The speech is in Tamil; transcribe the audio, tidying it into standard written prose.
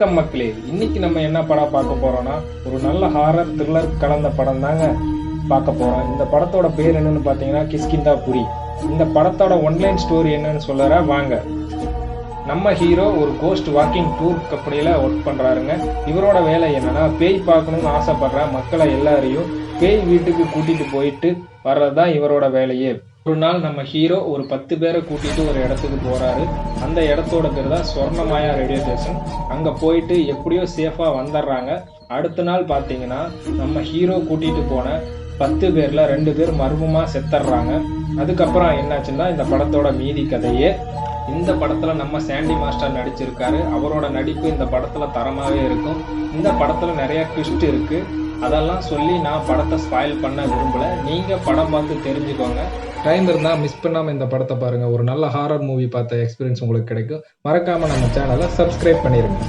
வணக்கம் மக்களே, இன்னைக்கு நம்ம என்ன படம் பார்க்க போறோம்னா ஒரு நல்ல ஹாரர் த்ரில்லர் கலந்த படம் தாங்க பார்க்க போறோம். இந்த படத்தோட பேர் என்னன்னு பார்த்தீங்கன்னா கிஷ்கிந்தா புரி. இந்த படத்தோட ஒன்லைன் ஸ்டோரி என்னன்னு சொல்லற வாங்க. நம்ம ஹீரோ ஒரு கோஸ்ட் வாக்கிங் டூர் கம்பெனியில ஒர்க் பண்றாருங்க. இவரோட வேலை என்னன்னா பேய் பார்க்கணும்னு ஆசைப்படுற மக்களை எல்லாரையும் பேய் வீட்டுக்கு கூட்டிட்டு போயிட்டு வர்றதுதான் இவரோட வேலையே. ஒரு நாள் நம்ம ஹீரோ ஒரு 10 பேரை கூட்டிட்டு ஒரு இடத்துக்கு போறாரு. அந்த இடத்தோட பேர் தான் சொர்ணமாயா ரேடியோ ஸ்டேஷன். அங்க போயிட்டு எப்படியோ சேஃபா வந்துடுறாங்க. அடுத்த நாள் பாத்தீங்கன்னா நம்ம ஹீரோ கூட்டிட்டு போன 10 பேர்ல 2 பேர் மர்மமா செத்துடுறாங்க. அதுக்கப்புறம் என்னாச்சுன்னா இந்த படத்தோட மீதி கதையே. இந்த படத்துல நம்ம சாண்டி மாஸ்டர் நடிச்சிருக்காரு. அவரோட நடிப்பு இந்த படத்துல தரமாவே இருக்கும். இந்த படத்துல நிறைய ட்விஸ்ட் இருக்கு. அதெல்லாம் சொல்லி நான் படத்தை ஸ்பாயில் பண்ண விரும்பல. நீங்க படம் பார்த்து தெரிஞ்சுக்கோங்க. டைம் இருந்தால் மிஸ் பண்ணாமல் இந்த படத்தை பாருங்கள். ஒரு நல்ல ஹாரர் மூவி பார்த்த எக்ஸ்பீரியன்ஸ் உங்களுக்கு கிடைக்கும். மறக்காமல் நம்ம சேனலை சப்ஸ்கிரைப் பண்ணிடுங்க.